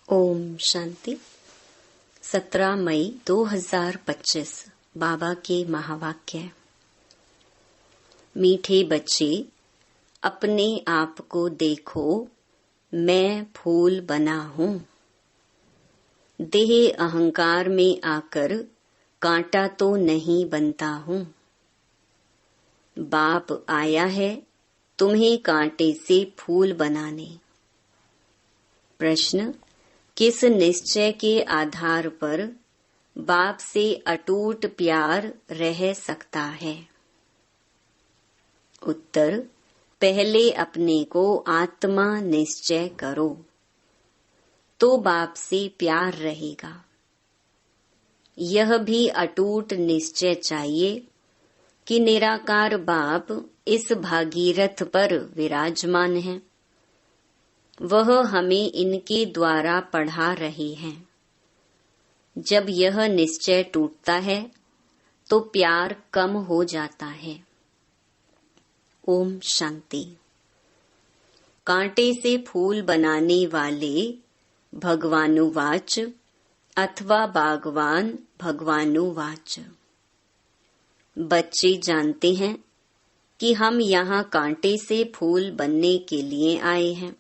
ओम शांति। 17 मई 2025 बाबा के महावाक्य। मीठे बच्चे, अपने आप को देखो, मैं फूल बना हूँ। देह अहंकार में आकर कांटा तो नहीं बनता हूँ। बाप आया है तुम्हें कांटे से फूल बनाने। प्रश्न: किस निश्चय के आधार पर बाप से अटूट प्यार रह सकता है? उत्तर: पहले अपने को आत्मा निश्चय करो, तो बाप से प्यार रहेगा। यह भी अटूट निश्चय चाहिए कि निराकार बाप इस भागीरथ पर विराजमान है। वह हमें इनके द्वारा पढ़ा रहे हैं। जब यह निश्चय टूटता है तो प्यार कम हो जाता है। ओम शांति। कांटे से फूल बनाने वाले भगवानुवाच अथवा बागवान भगवानुवाच। बच्चे जानते हैं कि हम यहाँ कांटे से फूल बनने के लिए आए हैं।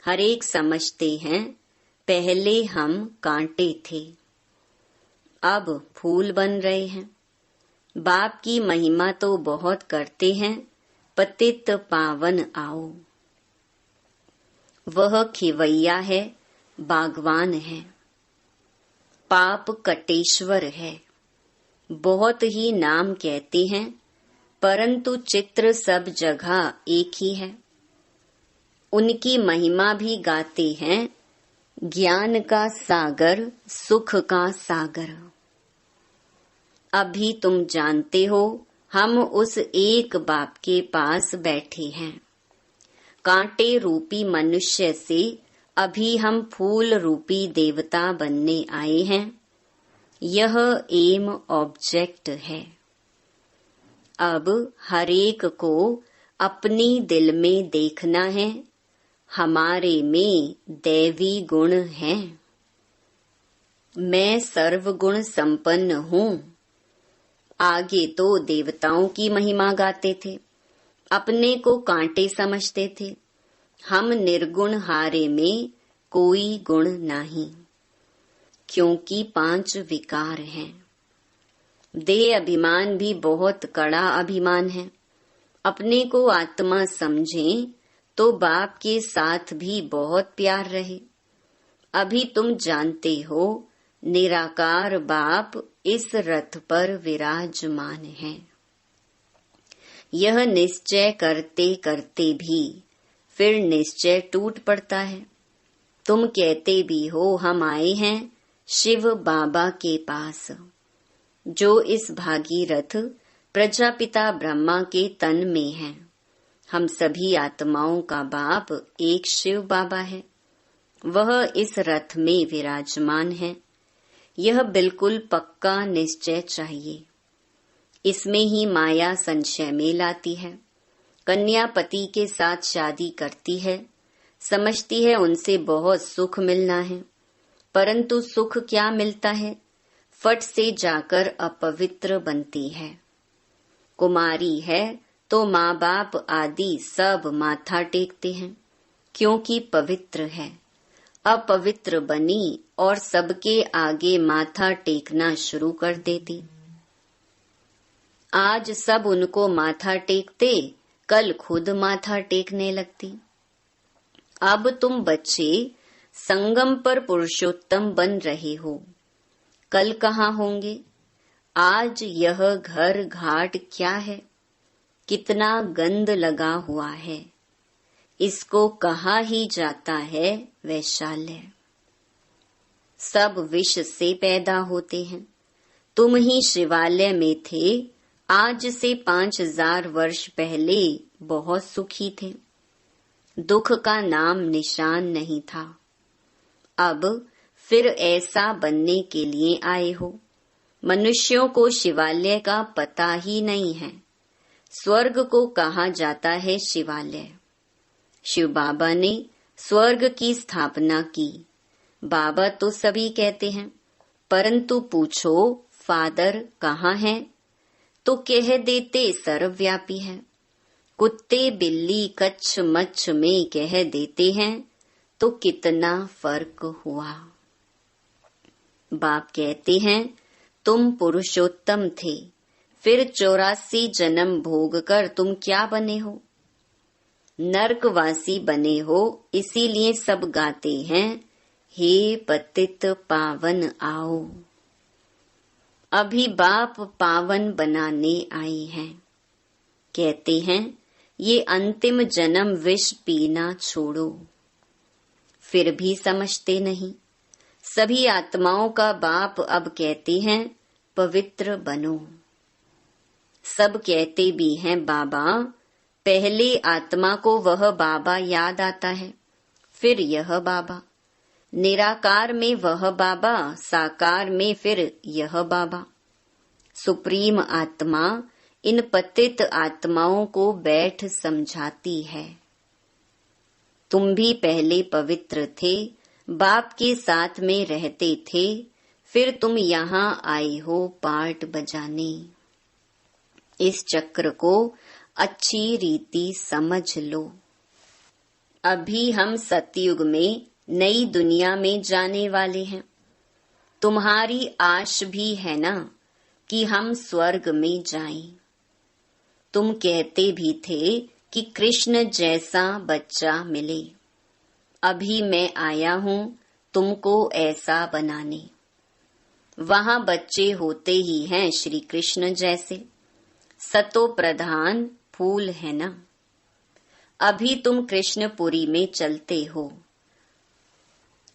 हर एक समझते हैं पहले हम कांटे थे, अब फूल बन रहे हैं। बाप की महिमा तो बहुत करते हैं, पतित पावन आओ। वह खिवैया है, बागवान है, पाप कटेश्वर है। बहुत ही नाम कहते हैं, परंतु चित्र सब जगह एक ही है। उनकी महिमा भी गाते हैं, ज्ञान का सागर, सुख का सागर। अभी तुम जानते हो हम उस एक बाप के पास बैठे हैं। कांटे रूपी मनुष्य से अभी हम फूल रूपी देवता बनने आए हैं। यह एम ऑब्जेक्ट है। अब हरेक को अपनी दिल में देखना है, हमारे में दैवी गुण हैं। मैं सर्वगुण संपन्न हूँ। आगे तो देवताओं की महिमा गाते थे, अपने को कांटे समझते थे। हम निर्गुण हारे में कोई गुण नहीं, क्योंकि 5 विकार हैं। देह अभिमान भी बहुत कड़ा अभिमान है। अपने को आत्मा समझें तो बाप के साथ भी बहुत प्यार रहे। अभी तुम जानते हो निराकार बाप इस रथ पर विराजमान है। यह निश्चय करते करते भी फिर निश्चय टूट पड़ता है। तुम कहते भी हो हम आए हैं शिव बाबा के पास, जो इस भागीरथ प्रजापिता ब्रह्मा के तन में है। हम सभी आत्माओं का बाप एक शिव बाबा है। वह इस रथ में विराजमान है। यह बिल्कुल पक्का निश्चय चाहिए। इसमें ही माया संशय में लाती है। कन्या पति के साथ शादी करती है, समझती है उनसे बहुत सुख मिलना है, परंतु सुख क्या मिलता है? फट से जाकर अपवित्र बनती है। कुमारी है तो माँ बाप आदि सब माथा टेकते हैं, क्योंकि पवित्र है। अपवित्र बनी और सबके आगे माथा टेकना शुरू कर देती। आज सब उनको माथा टेकते, कल खुद माथा टेकने लगती। अब तुम बच्चे संगम पर पुरुषोत्तम बन रहे हो, कल कहाँ होंगे? आज यह घर घाट क्या है? कितना गंद लगा हुआ है। इसको कहा ही जाता है वैशाल्य। सब विष से पैदा होते हैं। तुम ही शिवालय में थे, आज से 5000 वर्ष पहले बहुत सुखी थे। दुख का नाम निशान नहीं था। अब फिर ऐसा बनने के लिए आए हो। मनुष्यों को शिवालय का पता ही नहीं है। स्वर्ग को कहा जाता है शिवालय। शिव बाबा ने स्वर्ग की स्थापना की। बाबा तो सभी कहते हैं, परंतु पूछो फादर कहाँ है तो कह देते सर्वव्यापी है। कुत्ते बिल्ली कच्छ मच्छ में कह देते हैं तो कितना फर्क हुआ। बाप कहते हैं तुम पुरुषोत्तम थे, फिर 84 जन्म भोग कर तुम क्या बने हो? नरकवासी बने हो, इसीलिए सब गाते हैं हे पतित पावन आओ। अभी बाप पावन बनाने आए हैं। कहते हैं ये अंतिम जन्म विष पीना छोड़ो, फिर भी समझते नहीं। सभी आत्माओं का बाप अब कहते हैं पवित्र बनो। सब कहते भी हैं बाबा, पहले आत्मा को वह बाबा याद आता है, फिर यह बाबा। निराकार में वह बाबा, साकार में फिर यह बाबा। सुप्रीम आत्मा इन पतित आत्माओं को बैठ समझाती है। तुम भी पहले पवित्र थे, बाप के साथ में रहते थे, फिर तुम यहाँ आए हो पार्ट बजाने। इस चक्र को अच्छी रीति समझ लो। अभी हम सतयुग में नई दुनिया में जाने वाले हैं। तुम्हारी आश भी है ना कि हम स्वर्ग में जाएं। तुम कहते भी थे कि कृष्ण जैसा बच्चा मिले। अभी मैं आया हूँ तुमको ऐसा बनाने। वहाँ बच्चे होते ही हैं श्री कृष्ण जैसे, सतो प्रधान फूल है ना। अभी तुम कृष्णपुरी में चलते हो।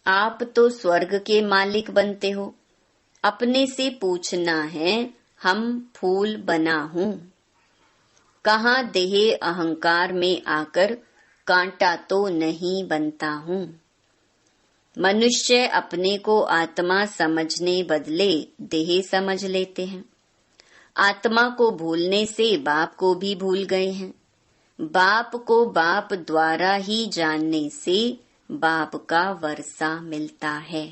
आप तो स्वर्ग के मालिक बनते हो। अपने से पूछना है हम फूल बना हूँ। कहाँ देह अहंकार में आकर कांटा तो नहीं बनता हूँ। मनुष्य अपने को आत्मा समझने बदले देह समझ लेते हैं। आत्मा को भूलने से बाप को भी भूल गए हैं। बाप को बाप द्वारा ही जानने से बाप का वर्षा मिलता है।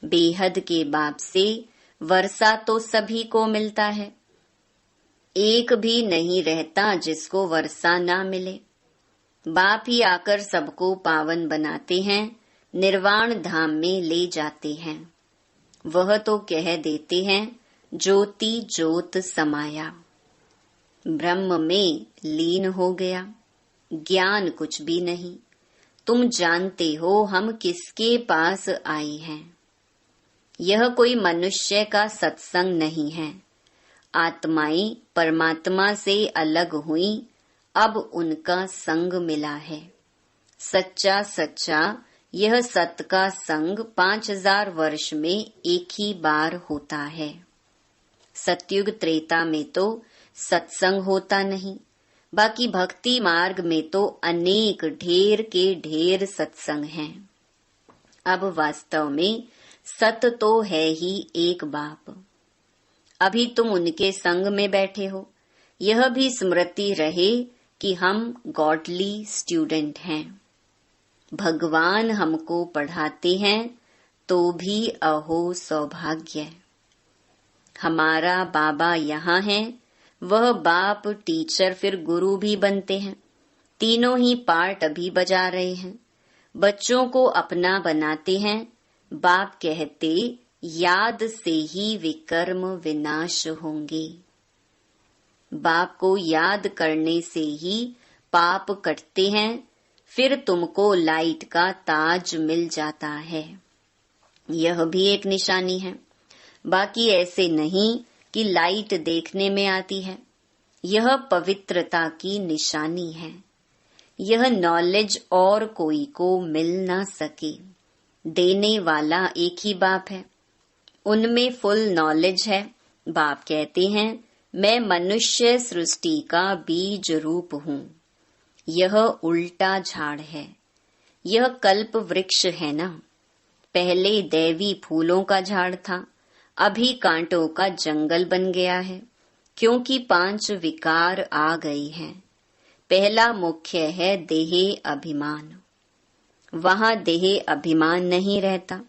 बेहद के बाप से वर्षा तो सभी को मिलता है। एक भी नहीं रहता जिसको वर्षा ना मिले। बाप ही आकर सबको पावन बनाते हैं, निर्वाण धाम में ले जाते हैं। वह तो कह देते हैं ज्योति ज्योत समाया, ब्रह्म में लीन हो गया। ज्ञान कुछ भी नहीं। तुम जानते हो हम किसके पास आए हैं। यह कोई मनुष्य का सत्संग नहीं है। आत्माएं परमात्मा से अलग हुई, अब उनका संग मिला है। सच्चा सच्चा यह सत का संग 5000 वर्ष में एक ही बार होता है। सतयुग त्रेता में तो सत्संग होता नहीं, बाकी भक्ति मार्ग में तो अनेक ढेर के ढेर सत्संग हैं। अब वास्तव में सत तो है ही एक बाप। अभी तुम उनके संग में बैठे हो। यह भी स्मृति रहे कि हम गॉडली स्टूडेंट हैं। भगवान हमको पढ़ाते हैं तो भी अहो सौभाग्य। हमारा बाबा यहाँ है, वह बाप टीचर फिर गुरु भी बनते हैं। तीनों ही पार्ट अभी बजा रहे हैं। बच्चों को अपना बनाते हैं। बाप कहते याद से ही विकर्म विनाश होंगे। बाप को याद करने से ही पाप कटते हैं, फिर तुमको लाइट का ताज मिल जाता है। यह भी एक निशानी है। बाकी ऐसे नहीं कि लाइट देखने में आती है। यह पवित्रता की निशानी है। यह नॉलेज और कोई को मिल ना सके। देने वाला एक ही बाप है। उनमें फुल नॉलेज है। बाप कहते हैं मैं मनुष्य सृष्टि का बीज रूप हूँ। यह उल्टा झाड़ है। यह कल्प वृक्ष है ना। पहले दैवी फूलों का झाड़ था, अभी कांटों का जंगल बन गया है, क्योंकि 5 विकार आ गए हैं। पहला मुख्य है देह अभिमान। वहाँ देह अभिमान नहीं रहता।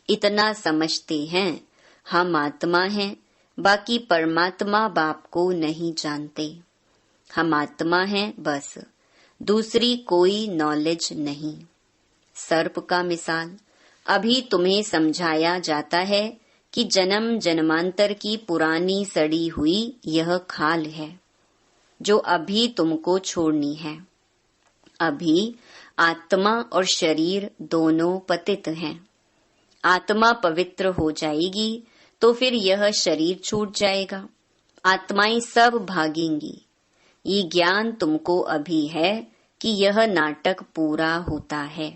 इतना समझते हैं हम आत्मा हैं, बाकी परमात्मा बाप को नहीं जानते। हम आत्मा हैं बस, दूसरी कोई नॉलेज नहीं। सर्प का मिसाल अभी तुम्हें समझाया जाता है कि जन्म जन्मांतर की पुरानी सड़ी हुई यह खाल है जो अभी तुमको छोड़नी है। अभी आत्मा और शरीर दोनों पतित हैं। आत्मा पवित्र हो जाएगी तो फिर यह शरीर छूट जाएगा, आत्माएं सब भागेंगी। ये ज्ञान तुमको अभी है कि यह नाटक पूरा होता है।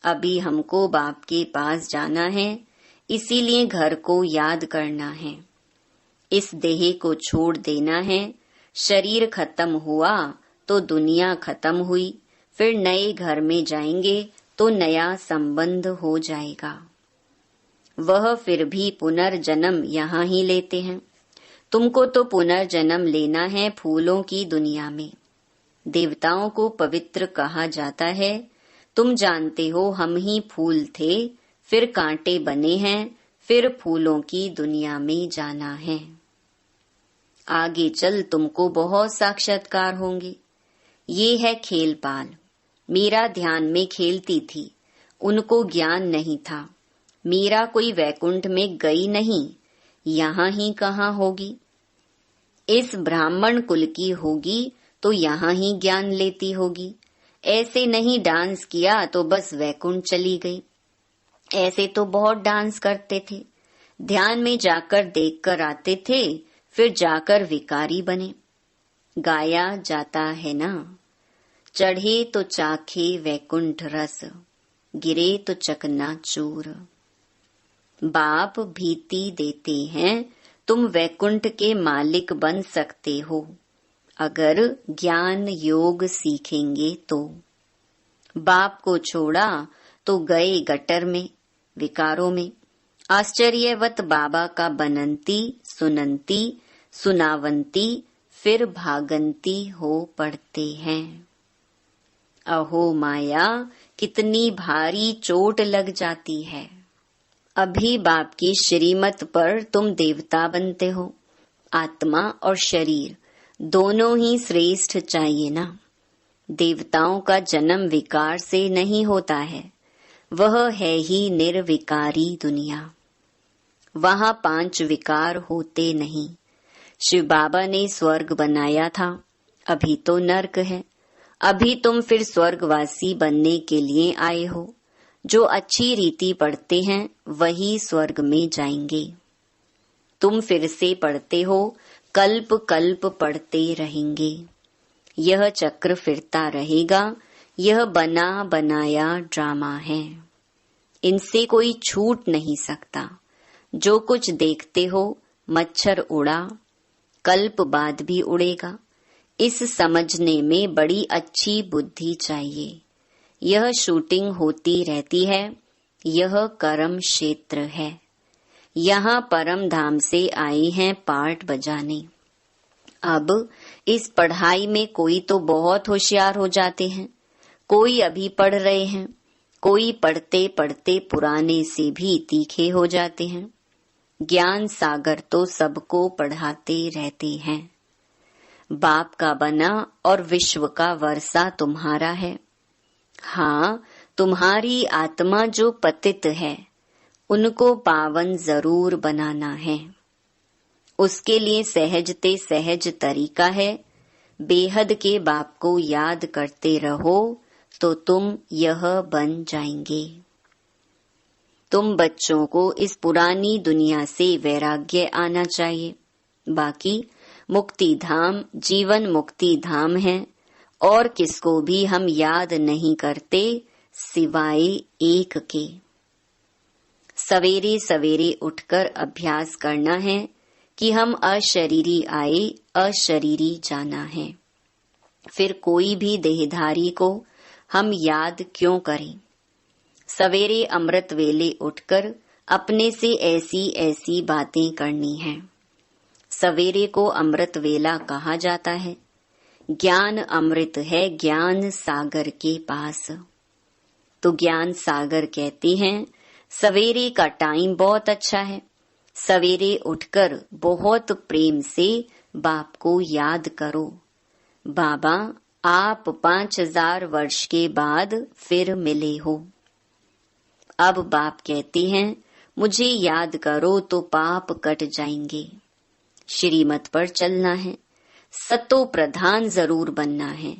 अभी हमको बाप के पास जाना है, इसीलिए घर को याद करना है। इस देह को छोड़ देना है। शरीर खत्म हुआ तो दुनिया खत्म हुई, फिर नए घर में जाएंगे तो नया संबंध हो जाएगा। वह फिर भी पुनर्जन्म यहाँ ही लेते हैं। तुमको तो पुनर्जन्म लेना है फूलों की दुनिया में। देवताओं को पवित्र कहा जाता है। तुम जानते हो हम ही फूल थे, फिर कांटे बने हैं, फिर फूलों की दुनिया में जाना है। आगे चल तुमको बहुत साक्षात्कार होंगे। ये है खेल पाल। मीरा ध्यान में खेलती थी, उनको ज्ञान नहीं था। मीरा कोई वैकुंठ में गई नहीं, यहाँ ही कहाँ होगी। इस ब्राह्मण कुल की होगी तो यहाँ ही ज्ञान लेती होगी। ऐसे नहीं डांस किया तो बस वैकुंठ चली गई। ऐसे तो बहुत डांस करते थे, ध्यान में जाकर देखकर आते थे, फिर जाकर विकारी बने। गाया जाता है ना, चढ़े तो चाखे वैकुंठ रस, गिरे तो चकनाचूर। बाप भीति देते हैं तुम वैकुंठ के मालिक बन सकते हो अगर ज्ञान योग सीखेंगे तो। बाप को छोड़ा तो गए गटर में, विकारों में। आश्चर्यवत बाबा का बनंती सुनंती सुनावंती फिर भागंती हो पड़ते हैं। अहो माया, कितनी भारी चोट लग जाती है। अभी बाप की श्रीमत पर तुम देवता बनते हो। आत्मा और शरीर दोनों ही श्रेष्ठ चाहिए ना। देवताओं का जन्म विकार से नहीं होता है, वह है ही निर्विकारी दुनिया। वहाँ 5 विकार होते नहीं। शिव बाबा ने स्वर्ग बनाया था, अभी तो नर्क है। अभी तुम फिर स्वर्गवासी बनने के लिए आए हो। जो अच्छी रीति पढ़ते हैं वही स्वर्ग में जाएंगे। तुम फिर से पढ़ते हो, कल्प कल्प पढ़ते रहेंगे। यह चक्र फिरता रहेगा। यह बना बनाया ड्रामा है, इनसे कोई छूट नहीं सकता। जो कुछ देखते हो मच्छर उड़ा, कल्प बाद भी उड़ेगा। इस समझने में बड़ी अच्छी बुद्धि चाहिए। यह शूटिंग होती रहती है, यह कर्म क्षेत्र है। यहाँ परम धाम से आए हैं पार्ट बजाने। अब इस पढ़ाई में कोई तो बहुत होशियार हो जाते हैं, कोई अभी पढ़ रहे हैं, कोई पढ़ते पढ़ते पुराने से भी तीखे हो जाते हैं। ज्ञान सागर तो सबको पढ़ाते रहते हैं। बाप का बना और विश्व का वर्षा तुम्हारा है। हाँ, तुम्हारी आत्मा जो पतित है उनको पावन जरूर बनाना है। उसके लिए सहजते सहज तरीका है। बेहद के बाप को याद करते रहो तो तुम यह बन जाएंगे। तुम बच्चों को इस पुरानी दुनिया से वैराग्य आना चाहिए। बाकी मुक्ति धाम जीवन मुक्ति धाम है और किसको भी हम याद नहीं करते सिवाय एक के। सवेरे सवेरे उठकर अभ्यास करना है कि हम अशरीरी आए, अशरीरी जाना है। फिर कोई भी देहधारी को हम याद क्यों करें। सवेरे अमृत वेले उठकर अपने से ऐसी ऐसी बातें करनी है। सवेरे को अमृत वेला कहा जाता है। ज्ञान अमृत है ज्ञान सागर के पास। तो ज्ञान सागर कहते हैं सवेरे का टाइम बहुत अच्छा है। सवेरे उठकर बहुत प्रेम से बाप को याद करो। बाबा, आप 5000 वर्ष के बाद फिर मिले हो। अब बाप कहते हैं मुझे याद करो तो पाप कट जाएंगे। श्रीमत पर चलना है, सतो प्रधान जरूर बनना है।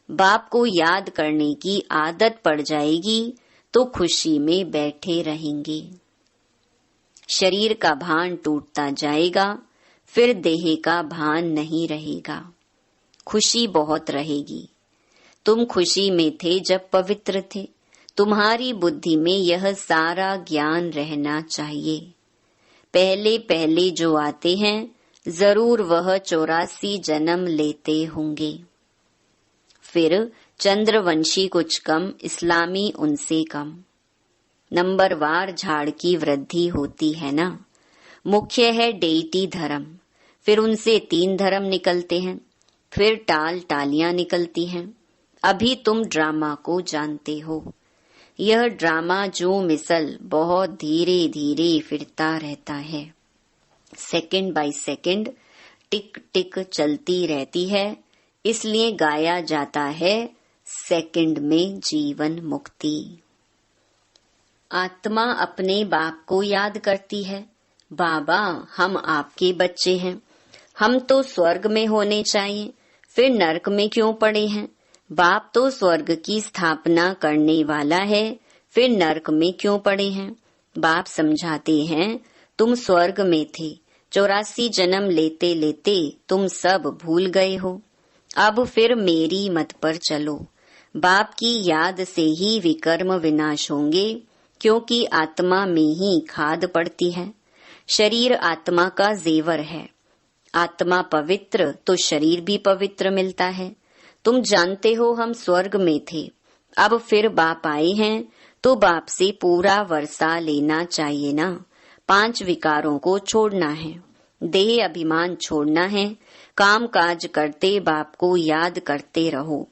बाप को याद करने की आदत पड़ जाएगी तो खुशी में बैठे रहेंगे। शरीर का भान टूटता जाएगा, फिर देह का भान नहीं रहेगा। खुशी बहुत रहेगी। तुम खुशी में थे जब पवित्र थे। तुम्हारी बुद्धि में यह सारा ज्ञान रहना चाहिए। पहले पहले जो आते हैं जरूर वह 84 जन्म लेते होंगे। फिर चंद्रवंशी कुछ कम, इस्लामी उनसे कम। नंबरवार झाड़ की वृद्धि होती है ना। मुख्य है डेइटी धर्म, फिर उनसे 3 धर्म निकलते हैं, फिर टाल टालियां निकलती हैं। अभी तुम ड्रामा को जानते हो। यह ड्रामा जो मिसल बहुत धीरे धीरे फिरता रहता है। सेकंड बाय सेकंड टिक टिक चलती रहती है, इसलिए गाया जाता है सेकंड में जीवन मुक्ति। आत्मा अपने बाप को याद करती है। बाबा, हम आपके बच्चे हैं। हम तो स्वर्ग में होने चाहिए, फिर नरक में क्यों पड़े हैं? बाप तो स्वर्ग की स्थापना करने वाला है, फिर नरक में क्यों पड़े हैं? बाप समझाते हैं तुम स्वर्ग में थे, 84 जन्म लेते लेते तुम सब भूल गए हो। अब फिर मेरी मत पर चलो। बाप की याद से ही विकर्म विनाश होंगे, क्योंकि आत्मा में ही खाद पड़ती है। शरीर आत्मा का जेवर है। आत्मा पवित्र तो शरीर भी पवित्र मिलता है। तुम जानते हो हम स्वर्ग में थे, अब फिर बाप आए हैं तो बाप से पूरा वर्षा लेना चाहिए ना। 5 विकारों को छोड़ना है, देह अभिमान छोड़ना है, काम काज करते बाप को याद करते रहो।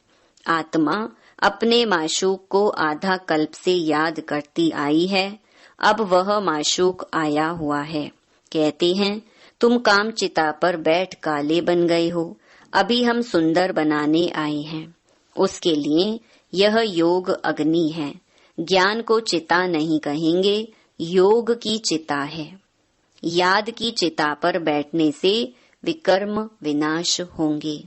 आत्मा अपने माशूक को आधा कल्प से याद करती आई है, अब वह माशूक आया हुआ है। कहते हैं तुम काम चिता पर बैठ काले बन गए हो, अभी हम सुंदर बनाने आए हैं। उसके लिए यह योग अग्नि है। ज्ञान को चिता नहीं कहेंगे, योग की चिता है। याद की चिता पर बैठने से विकर्म विनाश होंगे।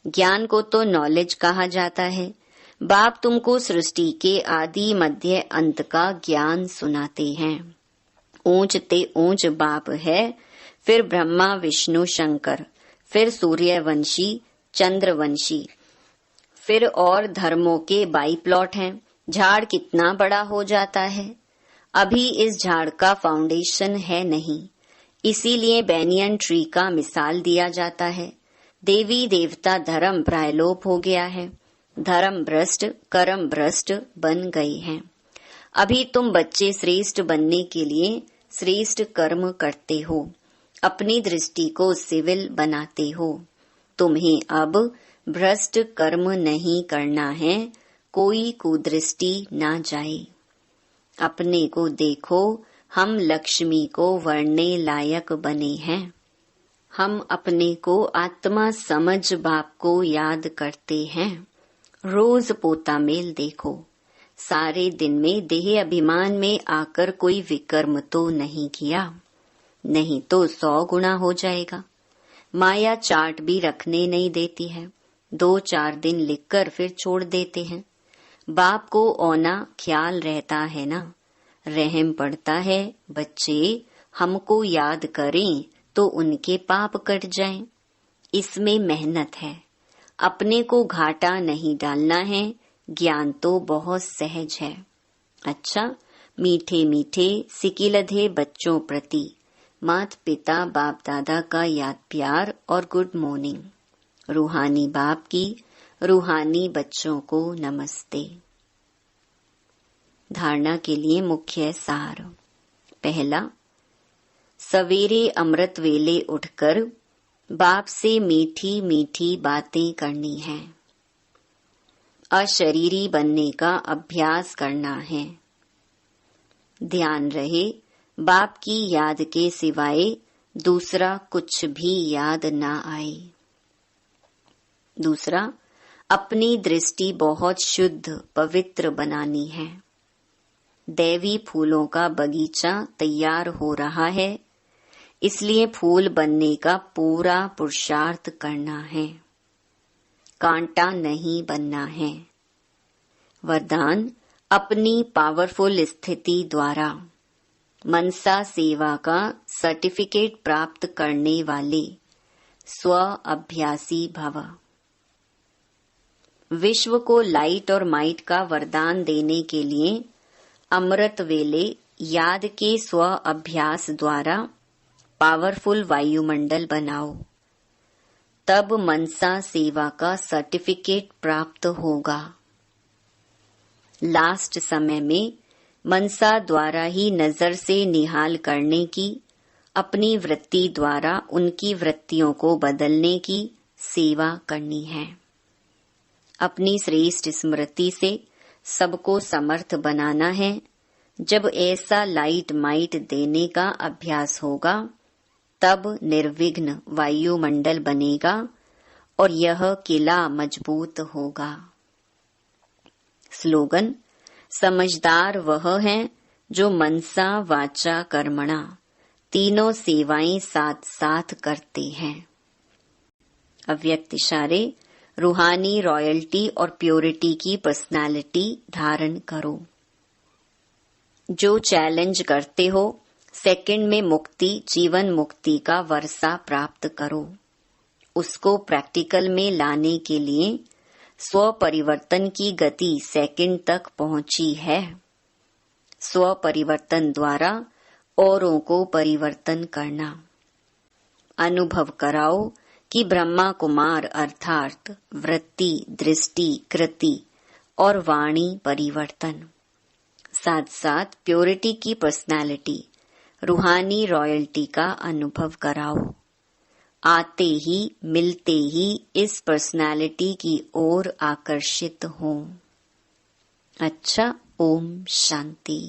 ज्ञान को तो नॉलेज कहा जाता है। बाप तुमको सृष्टि के आदि मध्य अंत का ज्ञान सुनाते हैं। ऊंच ते ऊंच बाप है, फिर ब्रह्मा विष्णु शंकर, फिर सूर्यवंशी चंद्रवंशी, फिर और धर्मों के बाई प्लॉट हैं। झाड़ कितना बड़ा हो जाता है। अभी इस झाड़ का फाउंडेशन है नहीं, इसीलिए बैनियन ट्री का मिसाल दिया जाता है। देवी देवता धर्म प्रायलोप हो गया है। धर्म भ्रष्ट कर्म भ्रष्ट बन गए हैं। अभी तुम बच्चे श्रेष्ठ बनने के लिए श्रेष्ठ कर्म करते हो, अपनी दृष्टि को सिविल बनाते हो। तुम्हें अब भ्रष्ट कर्म नहीं करना है, कोई कुदृष्टि ना जाए। अपने को देखो, हम लक्ष्मी को वरने लायक बने हैं। हम अपने को आत्मा समझ बाप को याद करते हैं। रोज पोता मेल देखो। सारे दिन में देह अभिमान में आकर कोई विकर्म तो नहीं किया, नहीं तो 100 गुना हो जाएगा। माया चार्ट भी रखने नहीं देती है, 2-4 दिन लिखकर फिर छोड़ देते हैं। बाप को औना ख्याल रहता है ना, रहम पड़ता है बच्चे हमको याद करें तो उनके पाप कट जाएं। इसमें मेहनत है, अपने को घाटा नहीं डालना है। ज्ञान तो बहुत सहज है। अच्छा, मीठे मीठे सिकिलधे बच्चों प्रति मात पिता बाप दादा का याद प्यार और गुड मॉर्निंग। रूहानी बाप की रूहानी बच्चों को नमस्ते। धारणा के लिए मुख्य सार। पहला, सवेरे अमृत वेले उठकर बाप से मीठी मीठी बातें करनी है। अशरीरी बनने का अभ्यास करना है। ध्यान रहे, बाप की याद के सिवाय दूसरा कुछ भी याद ना आए। दूसरा, अपनी दृष्टि बहुत शुद्ध पवित्र बनानी है। दैवी फूलों का बगीचा तैयार हो रहा है, इसलिए फूल बनने का पूरा पुरुषार्थ करना है, कांटा नहीं बनना है। वरदान, अपनी पावरफुल स्थिति द्वारा मनसा सेवा का सर्टिफिकेट प्राप्त करने वाले स्व अभ्यासी भव। विश्व को लाइट और माइट का वरदान देने के लिए अमृत वेले याद के स्व अभ्यास द्वारा पावरफुल वायुमंडल बनाओ, तब मनसा सेवा का सर्टिफिकेट प्राप्त होगा। लास्ट समय में मनसा द्वारा ही नजर से निहाल करने की, अपनी वृत्ति द्वारा उनकी वृत्तियों को बदलने की सेवा करनी है। अपनी श्रेष्ठ स्मृति से सबको समर्थ बनाना है। जब ऐसा लाइट माइट देने का अभ्यास होगा, तब निर्विघ्न वायुमंडल बनेगा और यह किला मजबूत होगा। स्लोगन, समझदार वह है जो मनसा वाचा कर्मणा तीनों सेवाएं साथ साथ करते हैं। अव्यक्त इशारे, रूहानी रॉयल्टी और प्योरिटी की पर्सनालिटी धारण करो। जो चैलेंज करते हो, सेकंड में मुक्ति, जीवन मुक्ति का वर्षा प्राप्त करो। उसको प्रैक्टिकल में लाने के लिए स्व परिवर्तन की गति सेकंड तक पहुंची है। स्व परिवर्तन द्वारा औरों को परिवर्तन करना। अनुभव कराओ कि ब्रह्मा कुमार अर्थात वृत्ति, दृष्टि, कृति और वाणी परिवर्तन, साथ साथ प्योरिटी की पर्सनालिटी, रूहानी रॉयल्टी का अनुभव कराओ। आते ही मिलते ही इस पर्सनालिटी की ओर आकर्षित हो। अच्छा, ओम शांति।